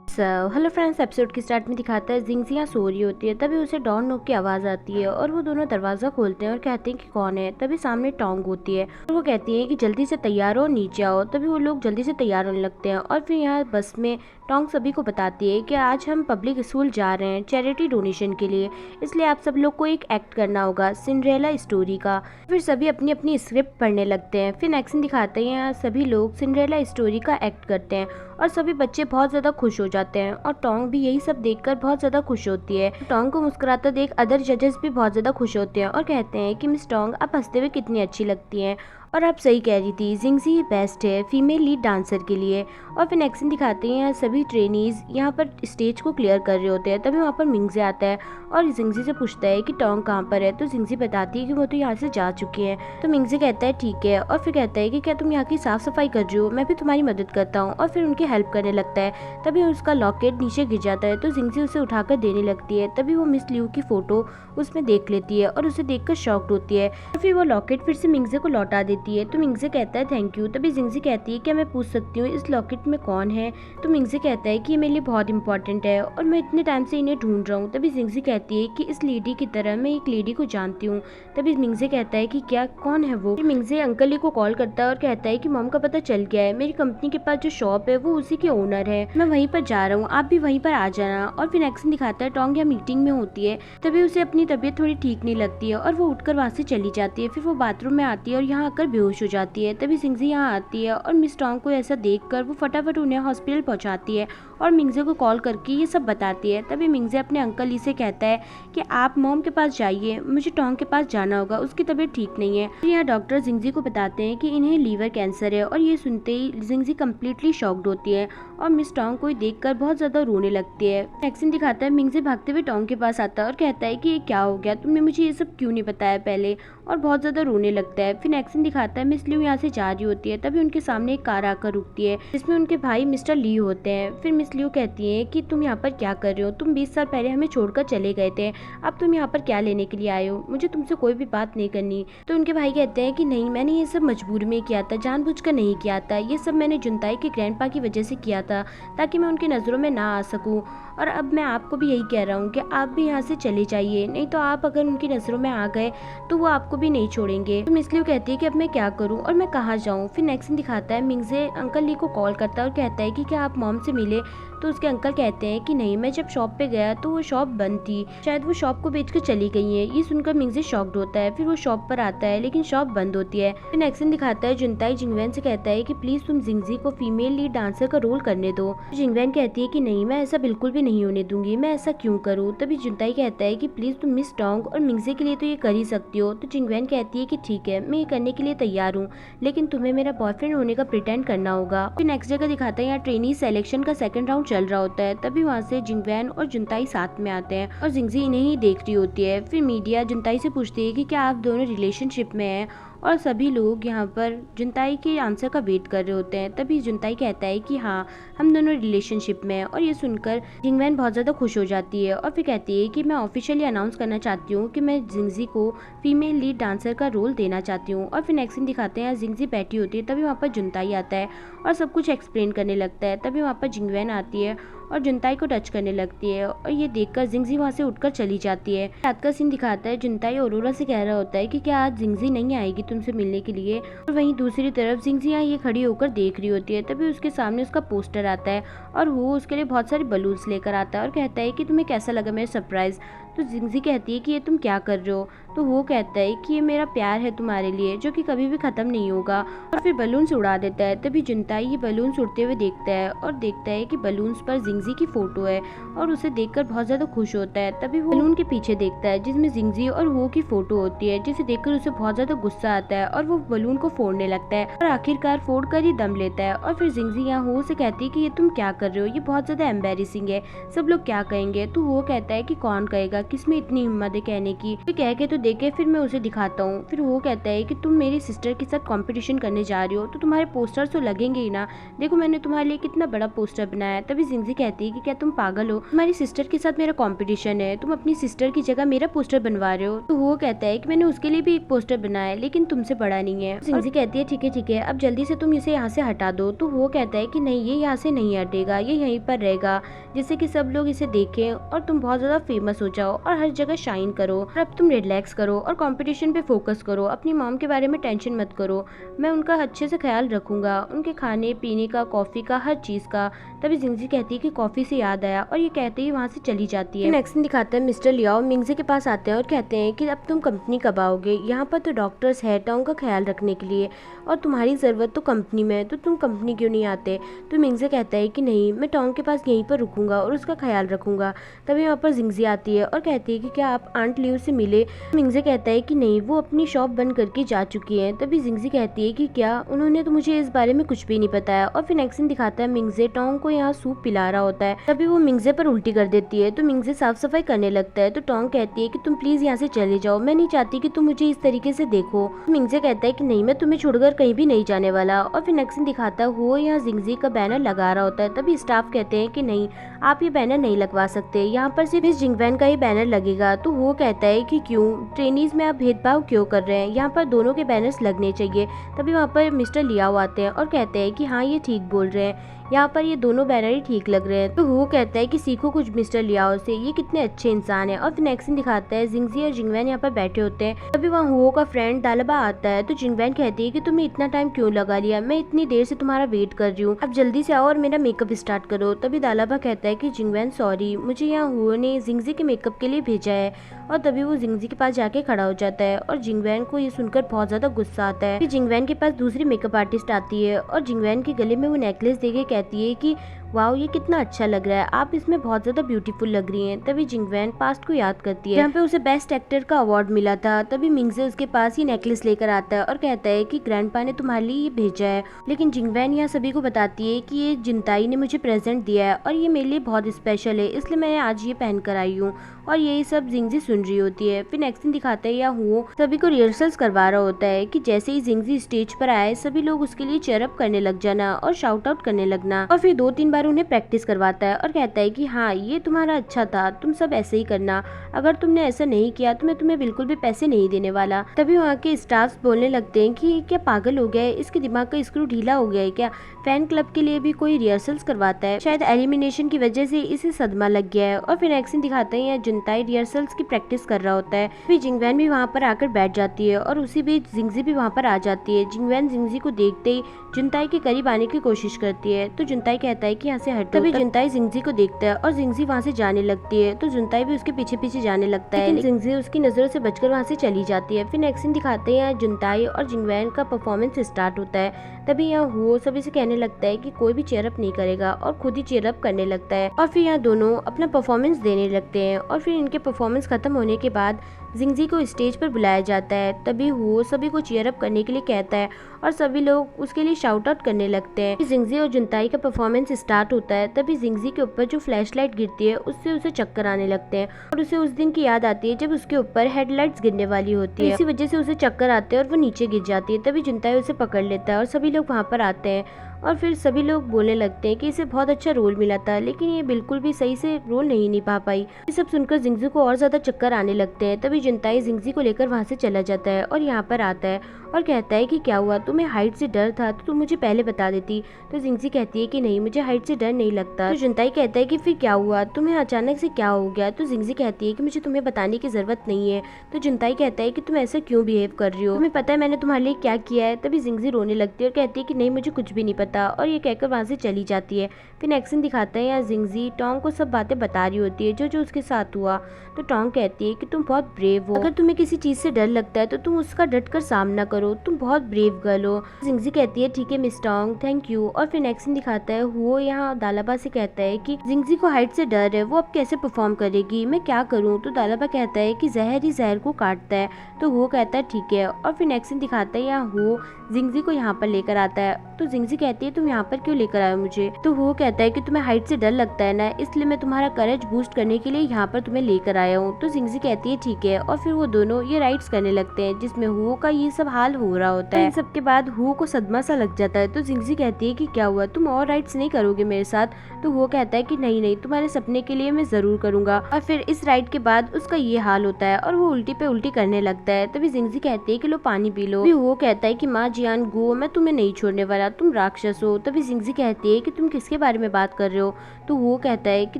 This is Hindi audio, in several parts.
हेलो फ्रेंड्स, एपिसोड के स्टार्ट में दिखाता है जिंगजिया सो रही होती है। तभी उसे डॉन नॉक की आवाज़ आती है और वो दोनों दरवाज़ा खोलते हैं और कहते हैं कि कौन है। तभी सामने टोंग होती है और वो कहती है कि जल्दी से तैयार हो, नीचे आओ। तभी वो लोग जल्दी से तैयार होने लगते हैं और फिर यहाँ बस में टोंग सभी को बताती है कि आज हम पब्लिक स्कूल जा रहे हैं चैरिटी डोनेशन के लिए, इसलिए आप सब लोग को एक एक्ट करना होगा सिंड्रेला स्टोरी का। फिर सभी अपनी अपनी स्क्रिप्ट पढ़ने लगते हैं। फिर एक्शन दिखाते हैं यहाँ सभी लोग सिंड्रेला स्टोरी का एक्ट करते हैं और सभी बच्चे बहुत ज़्यादा खुश हो जाते हैं और टोंग भी यही सब देखकर बहुत ज़्यादा खुश होती है। टोंग को मुस्कुराता देख अदर जजेस भी बहुत ज़्यादा खुश होते हैं और कहते हैं कि मिस टोंग, आप हंसते हुए कितनी अच्छी लगती हैं और आप सही कह रही थी, जिंगजी बेस्ट है फीमेल लीड डांसर के लिए। और फिर एक्शन दिखाते हैं यहाँ सभी ट्रेनीज यहाँ पर स्टेज को क्लियर कर रहे होते हैं। तभी वहाँ पर मिंगजे आता है और जिंगजी से पूछता है कि टोंग कहाँ पर है। तो जिंगजी बताती है कि वो तो यहाँ से जा चुकी है। तो मिंगजे कहता है ठीक है और फिर कहता है कि क्या तुम यहाँ की साफ सफाई कर रही हो, मैं भी तुम्हारी मदद करता हूँ। और फिर उनकी हेल्प करने लगता है। तभी उसका लॉकेट नीचे गिर जाता है तो जिंगजी उसे उठाकर देने लगती है। तभी वो मिस लियू की फोटो उसमें देख लेती है और उसे देखकर शॉक्ड होती है। और फिर वो लॉकेट फिर से मिंगजे को लौटा देती है। तो मिंगजे कहता है थैंक यू। तभी जिंगजी कहती है क्या मैं पूछ सकती हूँ इस लॉकेट में कौन है। तो मिंगजे कहता है कि ये मेरे लिए बहुत इंपॉर्टेंट है और मैं इतने टाइम से इन्हें ढूंढ रहा हूँ। तभी जिंगजी कहती है कि इस लेडी की तरह मैं एक लेडी को जानती हूँ। तभी मिंगजे कहता है कि क्या, कौन है वो। मिंगजे अंकल ली को कॉल करता है और कहता है कि मॉम का पता चल गया है, मेरी कंपनी के पास जो शॉप है वो उसी के ओनर है, मैं वहीं पर जा रहा हूँ, आप भी वहीं पर आ जाना। और फिर एक्शन दिखाता है टोंग यहाँ मीटिंग में होती है। तभी उसे अपनी तबीयत थोड़ी ठीक नहीं लगती है और वो उठकर वहाँ से चली जाती है। फिर वो बाथरूम में आती है और यहाँ आकर बेहोश हो जाती है। तभी जिंगजी यहाँ आती है और मिस टोंग को ऐसा देखकर वो फटाफट उन्हें हॉस्पिटल पहुँचाती है और मिंगजे को कॉल करके ये सब बताती है। तभी मिंगजे अपने अंकल ली से कहता है कि आप मॉम के पास जाइए, मुझे टोंग के पास जाना होगा, उसकी तबीयत ठीक नहीं है। फिर यहाँ डॉक्टर जिंगजी को बताते हैं कि इन्हें लीवर कैंसर है और ये सुनते ही जिंगजी कम्प्लीटली शॉक्ड होती है और मिस टोंग को देखकर बहुत ज्यादा रोने लगती है। एक्शन दिखाता है मिंगजे भागते हुए टोंग के पास आता है और कहता है कि ये क्या हो गया, तुमने मुझे ये सब क्यों नहीं बताया पहले, और बहुत ज्यादा रोने लगता है। फिर एक्शन दिखाता है मिस लियू यहाँ से जा रही होती है। तभी उनके सामने एक कार आकर रुकती है जिसमें उनके भाई मिस्टर ली होते हैं। फिर मिस लियू कहती है कि तुम यहाँ पर क्या कर रहे हो, तुम 20 साल पहले हमें छोड़कर चले गए थे, अब तुम यहाँ पर क्या लेने के लिए आए हो, मुझे तुमसे कोई भी बात नहीं करनी। तो उनके भाई कहते हैं कि नहीं, मैंने ये सब मजबूरी में किया था, जानबूझकर नहीं किया था, ये सब मैंने जुनताई के ग्रैंडपा की वजह से किया था ताकि मैं उनकी नज़रों में ना आ सकूं। और अब मैं आपको भी यही कह रहा हूँ कि आप भी यहाँ से चले जाइए, नहीं तो आप अगर उनकी नज़रों में आ गए तो वो आपको भी नहीं छोड़ेंगे। तो मिस लियू कहती है कि अब मैं क्या करूँ और मैं कहाँ जाऊँ। फिर नेक्स्ट दिखाता है मिंगजे अंकल ली को कॉल करता है और कहता है कि क्या आप मॉम से मिले। तो उसके अंकल कहते हैं कि नहीं, मैं जब शॉप पे गया तो वो शॉप बंद थी, शायद वो शॉप को बेचकर चली गई है। ये सुनकर मिंगजे शॉक्ड होता है। फिर वो शॉप पर आता है लेकिन शॉप बंद होती है। फिर एक्शन दिखाता है जुनताई जिंगवेन से कहता है कि प्लीज तुम जिंगजी को फीमेल लीड डांसर का रोल करने दो। जिंगवेन कहती है कि नहीं, मैं ऐसा बिल्कुल भी नहीं होने दूंगी, मैं ऐसा क्यों करूँ। तभी जुनताई कहता है कि प्लीज तुम मिस टोंग और मिंगजे के लिए तो ये कर ही सकती हो। तो जिंगवेन कहती है कि ठीक है, मैं ये करने के लिए तैयार हूँ, लेकिन तुम्हें मेरा बॉयफ्रेंड होने का प्रिटेंड करना होगा। फिर नेक्स्ट जगह दिखाता है यहाँ ट्रेनी सिलेक्शन का सेकंड राउंड चल रहा होता है। तभी वहाँ से जिंगवेन और जुनताई साथ में आते हैं और जिंगजी इन्हें ही देख रही होती है। फिर मीडिया जुनताई से पूछती है कि क्या आप दोनों रिलेशनशिप में हैं, और सभी लोग यहाँ पर जुनताई के आंसर का वेट कर रहे होते हैं। तभी जुनताई कहता है कि हाँ, हम दोनों रिलेशनशिप में हैं। और ये सुनकर जिंगवेन बहुत ज़्यादा खुश हो जाती है और फिर कहती है कि मैं ऑफिशियली अनाउंस करना चाहती हूँ कि मैं जिंगजी को फीमेल लीड डांसर का रोल देना चाहती हूँ। और फिर नेक्स्ट सीन दिखाते हैं जिंगजी बैठी होती है। तभी वहाँ पर जुनताई आता है और सब कुछ एक्सप्लेन करने लगता है। तभी वहाँ पर जिंगवेन आती है और जुनताई को टच करने लगती है और ये देखकर जिंगजी वहाँ से उठकर चली जाती है। रात का सीन दिखाता है जुनताई औरोरा से कह रहा होता है कि क्या आज जिंगजी नहीं आएगी तुमसे मिलने के लिए। और वहीं दूसरी तरफ जिंगजी यहाँ ये खड़ी होकर देख रही होती है। तभी उसके सामने उसका पोस्टर आता है और वो उसके लिए बहुत सारे बलून्स लेकर आता है और कहता है कि तुम्हें कैसा लगा मेरा सरप्राइज। तो जिंगजी कहती है कि ये तुम क्या कर रहे हो। तो वो कहता है कि ये मेरा प्यार है तुम्हारे लिए जो कि कभी भी खत्म नहीं होगा, और फिर बलून्स उड़ा देता है। तभी जुनताई ये बलून्स उड़ते हुए देखता है और देखता है कि बलून्स पर जिंगजी की फोटो है और उसे देखकर बहुत ज्यादा खुश होता है। तभी वो बलून के पीछे देखता है जिसमें जिंगजी और वो की फोटो होती है, जिसे देखकर उसे बहुत ज्यादा गुस्सा आता है और वो बलून को फोड़ने लगता है और आखिरकार फोड़ कर ही दम लेता है। और फिर जिंगजी यहाँ हो से कहती है कि ये तुम क्या कर रहे हो, ये बहुत ज्यादा एम्बेरसिंग है, सब लोग क्या कहेंगे। तो वो कहता है कि कौन कहेगा, किसमें इतनी हिम्मत है कहने की, तो कह के तो देख के फिर मैं उसे दिखाता हूँ। फिर वो कहता है कि तुम मेरी सिस्टर के साथ कंपटीशन करने जा रही हो तो तुम्हारे पोस्टर तो लगेंगे ही ना, देखो मैंने तुम्हारे लिए कितना बड़ा पोस्टर बनाया है। तभी जिंगजी कहती है कि क्या तुम पागल हो, तुम्हारी सिस्टर के साथ मेरा कंपटीशन है, तुम अपनी सिस्टर की जगह मेरा पोस्टर बनवा रहे हो। तो वो कहता है कि मैंने उसके लिए भी एक पोस्टर बनाया है लेकिन तुमसे बड़ा नहीं है। जिंगजी कहती है ठीक है अब जल्दी से तुम इसे यहाँ से हटा दो। तो वो कहता है कि नहीं, ये यहाँ से नहीं हटेगा, ये यहीं पर रहेगा जिससे कि सब लोग इसे देखें और तुम बहुत ज्यादा फेमस हो जाओ और हर जगह शाइन करो। और अब तुम रिलैक्स करो और कंपटीशन पे फोकस करो, अपनी मॉम के बारे में टेंशन मत करो, मैं उनका अच्छे से ख्याल रखूंगा, उनके खाने पीने का, कॉफी का, हर चीज का। तभी जिंगजी कहती है कि कॉफी से याद आया और ये कहते ही वहाँ से चली जाती है। नेक्स्ट दिन दिखाता है मिस्टर लियाओ मिंगजे के पास आते हैं और कहते हैं कि अब तुम कंपनी कब आओगे, यहाँ पर तो डॉक्टर्स है टोंग का ख्याल रखने के लिए और तुम्हारी जरूरत तो कंपनी में है, तो तुम कंपनी क्यों नहीं आते। तो मिंगजे कहता है कि नहीं, मैं टोंग के पास यहीं पर रुकूंगा और उसका ख्याल रखूंगा। तभी वहाँ पर जिंगजी आती है और कहती है कि क्या आप आंट लियू से मिले। मिंगजे कहता है कि नहीं, वो अपनी शॉप बंद करके जा चुकी है। तभी जिंगजी कहती है कि क्या, उन्होंने तो मुझे इस बारे में कुछ भी नहीं बताया। और फिर नेक्स्ट सीन दिखाता है मिंगजे टोंग को यहाँ सूप पिला रहा होता है। तभी वो मिंगजे पर उल्टी कर देती है तो मिंगजे साफ सफाई करने लगता है। तो टोंग कहती है कि तुम प्लीज यहाँ से चले जाओ, मैं नहीं चाहती कि तुम मुझे इस तरीके से देखो। मिंगजे कहता है कि नहीं, मैं तुम्हें छोड़कर कहीं भी नहीं जाने वाला। और फिर नेक्स्ट सीन दिखाता है वो यहाँ जिंगजी का बैनर लगा रहा होता है। तभी स्टाफ कहते हैं कि नहीं, आप ये बैनर नहीं लगवा सकते, यहाँ पर सिर्फ इस जिंगवैन का ही बैनर लगेगा। तो वो कहता है कि क्यों, ट्रेनीज में आप भेदभाव क्यों कर रहे हैं, यहाँ पर दोनों के बैनर्स लगने चाहिए। तभी वहाँ पर मिस्टर लियाओ आते हैं और कहते हैं कि हाँ, ये ठीक बोल रहे हैं, यहाँ पर ये दोनों बैनर ही ठीक लग रहे हैं। तो वो कहता है कि सीखो कुछ मिस्टर लियाओ से, ये कितने अच्छे इंसान है। और फिर नेक्स्ट सीन दिखाता है जिंगजी और जिंगवैन यहाँ पर बैठे होते हैं। तभी वहाँ हुओ का फ्रेंड दालबा आता है। तो जिंगवैन कहती है कि तुमने इतना टाइम क्यों लगा लिया, मैं इतनी देर से तुम्हारा वेट कर रही हूँ, अब जल्दी से आओ और मेरा मेकअप स्टार्ट करो। तभी दालबा कहता है कि जिंगवैन सॉरी, मुझे यहाँ हुओ ने जिंगजी के मेकअप के लिए भेजा है। और तभी वो जिंगजी के पास जाके खड़ा हो जाता है और जिंगवैन को ये सुनकर बहुत ज्यादा गुस्सा आता है। जिंगवैन के पास दूसरी मेकअप आर्टिस्ट आती है और जिंगवैन के गले में वो नेकलेस देके कहती है कि वाओ, ये कितना अच्छा लग रहा है, आप इसमें बहुत ज्यादा ब्यूटीफुल लग रही हैं। तभी जिंगवैन पास्ट को याद करती है जहाँ पे उसे बेस्ट एक्टर का अवार्ड मिला था। तभी मिंगजे उसके पास ये नेकलेस लेकर आता है और कहता है कि ग्रैंडपा ने तुम्हारे लिए ये भेजा है। लेकिन जिंगवैन यहाँ सभी को बताती है कि ये जिनताई ने मुझे प्रेजेंट दिया है और ये मेरे लिए बहुत स्पेशल है, इसलिए मैंने आज ये पहन कर आई हूँ। और यही सब जिंगजी सुन रही होती है। फिर नेक्स्ट दिन दिखाता है या हुओ सभी को रिहर्सल्स करवा रहा होता है कि जैसे ही जिंगजी स्टेज पर आए सभी लोग उसके लिए चेयरअप करने लग जाना और शाउट आउट करने लगना। और फिर 2-3 बार उन्हें प्रैक्टिस करवाता है और कहता है कि हाँ, ये तुम्हारा अच्छा था, तुम सब ऐसे ही करना, अगर तुमने ऐसा नहीं किया तो मैं तुम्हें बिल्कुल भी पैसे नहीं देने वाला। तभी वहाँ के स्टाफ बोलने लगते हैं कि क्या पागल हो गया है, इसके दिमाग का स्क्रू ढीला हो गया है क्या, फैन क्लब के लिए भी कोई रिहर्सल्स करवाता है, शायद एलिमिनेशन की वजह से इसे सदमा लग गया है। और फिर एक्शन दिखाते हैं जुनताई रिहर्सल्स की प्रैक्टिस कर रहा होता है। फिर जिंगवैन भी वहाँ पर आकर बैठ जाती है और उसी बीच जिंगजी भी वहाँ पर आ जाती है। जिंगवैन जिंगजी को देखते ही जुनताई के करीब आने की कोशिश करती है तो जुनताई कहता है कि यहाँ से हटो। तभी जुनताई जिंगजी को देखता है और जिंगजी वहाँ से जाने लगती है तो जुनताई भी उसके पीछे पीछे जाने लगता है, लेकिन जिंगजी उसकी नजरों से बचकर वहाँ से चली जाती है। फिर एक्शन दिखाते हैं जुनताई और जिंगवैन का परफॉर्मेंस स्टार्ट होता है। तभी यहाँ हुओ सभी से कहने लगता है कि कोई भी चेयरअप नहीं करेगा और खुद ही चेयरअप करने लगता है। और फिर यहाँ दोनों अपना परफॉर्मेंस देने लगते हैं और फिर इनके परफॉर्मेंस खत्म होने के बाद जिंगजी को स्टेज पर बुलाया जाता है। तभी हुओ सभी को चीयरअप करने के लिए कहता है और सभी लोग उसके लिए शाउट आउट करने लगते हैं। जिंगजी और जुनताई का परफॉर्मेंस स्टार्ट होता है। तभी जिंगजी के ऊपर जो फ्लैशलाइट गिरती है उससे उसे चक्कर आने लगते हैं और उसे उस दिन की याद आती है जब उसके ऊपर हेडलाइट्स गिरने वाली होती है। इसी वजह से उसे चक्कर आते हैं और वो नीचे गिर जाती है। तभी जुनताई उसे पकड़ लेता है और सभी लोग वहाँ पर आते हैं और फिर सभी लोग बोलने लगते हैं कि इसे बहुत अच्छा रोल मिला था लेकिन ये बिल्कुल भी सही से रोल नहीं निभा पाई। ये सब सुनकर जिंगजी को और ज्यादा चक्कर आने लगते हैं। तभी जुनताई जिंगजी को लेकर वहाँ से चला जाता है और यहाँ पर आता है और कहता है कि क्या हुआ, तुम्हें हाइट से डर था तो तुम मुझे पहले बता देती। तो जिंगजी कहती है कि नहीं, मुझे हाइट से डर नहीं लगता। तो जुनताई कहता है कि फिर क्या हुआ, तुम्हें अचानक से क्या हो गया। तो जिंगजी कहती है कि मुझे तुम्हें बताने की जरूरत नहीं है। तो जुनताई कहता है कि तुम ऐसा क्यों बिहेव कर रही हो, तुम्हें पता है मैंने तुम्हारे लिए क्या किया है। तभी जिंगजी रोने लगती है और कहती है कि नहीं, मुझे कुछ भी नहीं पता और ये कहकर वहाँ से चली जाती है। फिर एक्शन दिखाता है यहाँ जिंगजी टोंग को सब बातें बता रही होती है जो उसके साथ हुआ। तो टोंग कहती है कि तुम बहुत ब्रेव हो, अगर तुम्हें किसी चीज से डर लगता है तो तुम उसका डटकर सामना करो, तुम बहुत ब्रेव गर्ल हो। जिंगजी कहती है ठीक है मिस टोंग, थैंक यू। और फिर एक्शन दिखाता है वो यहाँ दालाबा से कहता है कि जिंगजी को हाइट से डर है, वो अब कैसे परफॉर्म करेगी, मैं क्या करूँ। तो दालाबा कहता है कि जहर ही जहर को काटता है। तो वो कहता है ठीक है। और फिर एक्शन दिखाता है यहाँ वो जिंगजी को यहाँ पर लेकर आता है। तो जिंगजी कहती कहती है तुम यहाँ पर क्यों लेकर आए हो मुझे। तो वो कहता है कि तुम्हें हाइट से डर लगता है ना, इसलिए मैं तुम्हारा करेज बूस्ट करने के लिए यहाँ पर तुम्हें लेकर आया हूँ। तो जिंगजी कहती है ठीक है, और फिर वो दोनों ये राइड्स करने लगते हैं जिसमें हुओ का ये सब हाल हो रहा होता है। इन सब के बाद हुओ को सदमा सा लग जाता है। तो जिंगजी कहती है कि क्या हुआ, तुम और राइड्स नहीं करोगे मेरे साथ। तो वो कहता है कि नहीं नहीं, तुम्हारे सपने के लिए मैं जरूर करूंगा। और फिर इस राइड के बाद उसका ये हाल होता है और वो उल्टी पे उल्टी करने लगता है। तभी जिंगजी कहती है कि लो पानी पी लो। तभी वो कहता है कि माँ जियान गो, मैं तुम्हें नहीं छोड़ने वाला, तुम राक्षस हो। तभी जिंगजी कहती है कि तुम किसके बारे में बात कर रहे हो। तो वो कहता है कि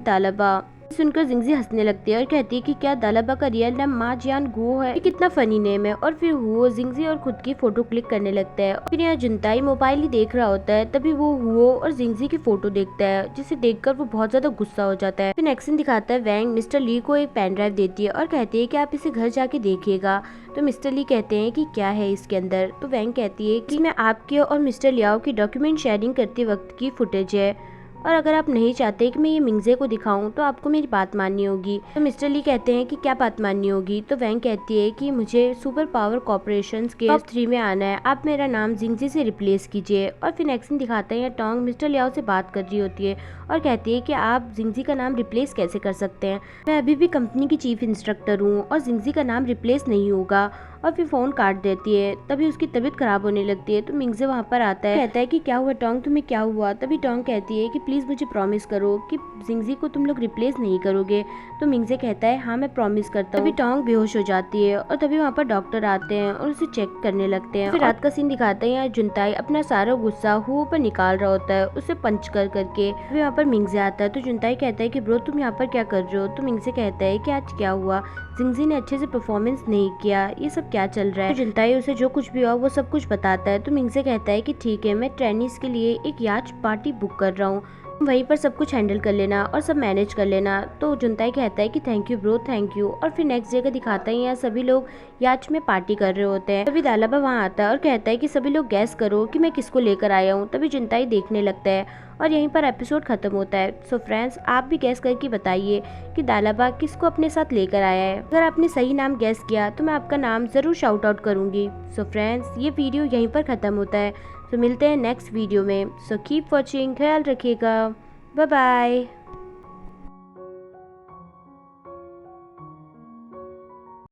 दालाबा। सुनकर जिंगजी हंसने लगती है और कहती है कि क्या दालाबा का रियल नाम मा जियान गो है, ये कितना फनी नेम है। और फिर वो जिंगजी और खुद की फोटो क्लिक करने लगता है। फिर यहाँ जुनताई मोबाइल ही देख रहा होता है, तभी वो हुओ और जिंगजी की फोटो देखता है जिसे देखकर वो बहुत ज्यादा गुस्सा हो जाता है। फिर नेक्स्ट सीन दिखाता है वैंग मिस्टर ली को एक पेन ड्राइव देती है और कहती है कि आप इसे घर जाके देखिएगा। तो मिस्टर ली कहते हैं कि क्या है इसके अंदर। तो वैंग कहती है कि इसमें आपके और मिस्टर लियाओ की डॉक्यूमेंट शेयरिंग करते वक्त की फुटेज है, और अगर आप नहीं चाहते कि मैं ये मिंगजे को दिखाऊं तो आपको मेरी बात माननी होगी। तो मिस्टर ली कहते हैं कि क्या बात माननी होगी। तो वैंग कहती है कि मुझे सुपर पावर कॉर्पोरेशन के टॉप 3 में आना है, आप मेरा नाम जिंगजी से रिप्लेस कीजिए। और फिर नेक्स्ट सीन दिखाते हैं टोंग मिस्टर लियाओ से बात कर रही होती है और कहती है कि आप जिंगजी का नाम रिप्लेस कैसे कर सकते हैं, मैं अभी भी कंपनी की चीफ इंस्ट्रक्टर हूँ और जिंगजी का नाम रिप्लेस नहीं होगा। और फिर फोन काट देती है। तभी उसकी तबीयत खराब होने लगती है। तो मिंगजे वहाँ पर आता है, कहता है कि क्या हुआ टोंग, तुम्हें क्या हुआ। तभी टोंग कहती है कि प्लीज मुझे प्रॉमिस करो कि जिंगजी को तुम लोग रिप्लेस नहीं करोगे। तो मिंगजे कहता है हाँ मैं प्रॉमिस करता हूँ। तभी टोंग बेहोश हो जाती है और तभी वहाँ पर डॉक्टर आते हैं और उसे चेक करने लगते हैं। फिर रात का सीन दिखाते हैं, यहाँ जुनताई अपना सारा गुस्सा हुओ पर निकाल रहा होता है उसे पंच कर करके। फिर वहाँ पर मिंगजे आता है। तो जुनताई कहता है कि ब्रो तुम यहाँ पर क्या कर रहे हो। तो मिंगजे कहता है कि आज क्या हुआ, जिंगजी ने अच्छे से परफॉर्मेंस नहीं किया, ये सब क्या चल रहा है। तो जुनताई उसे जो कुछ भी हुआ वो सब कुछ बताता है। तो मिंगजे कहता है कि ठीक है, मैं ट्रेनिस के लिए एक याच पार्टी बुक कर रहा हूँ, वहीं पर सब कुछ हैंडल कर लेना और सब मैनेज कर लेना। तो जुनताई कहता है कि thank you bro, thank you. और फिर नेक्स्ट जगह दिखाता है यहाँ सभी लोग याच में पार्टी कर रहे होते हैं। तभी दालाबा वहाँ आता है और कहता है कि सभी लोग गैस करो कि मैं किसको लेकर आया हूँ। तभी जुनताई देखने लगता है और यहीं पर एपिसोड खत्म होता है। सो फ्रेंड्स, आप भी गैस करके बताइए कि दालाबा किसको अपने साथ लेकर आया है। अगर आपने सही नाम गैस किया तो मैं आपका नाम जरूर शाउट आउट करूंगी। सो फ्रेंड्स, ये वीडियो यहीं पर खत्म होता है। तो मिलते हैं नेक्स्ट वीडियो में। सो कीप वॉचिंग, ख्याल रखिएगा, बाय बाय।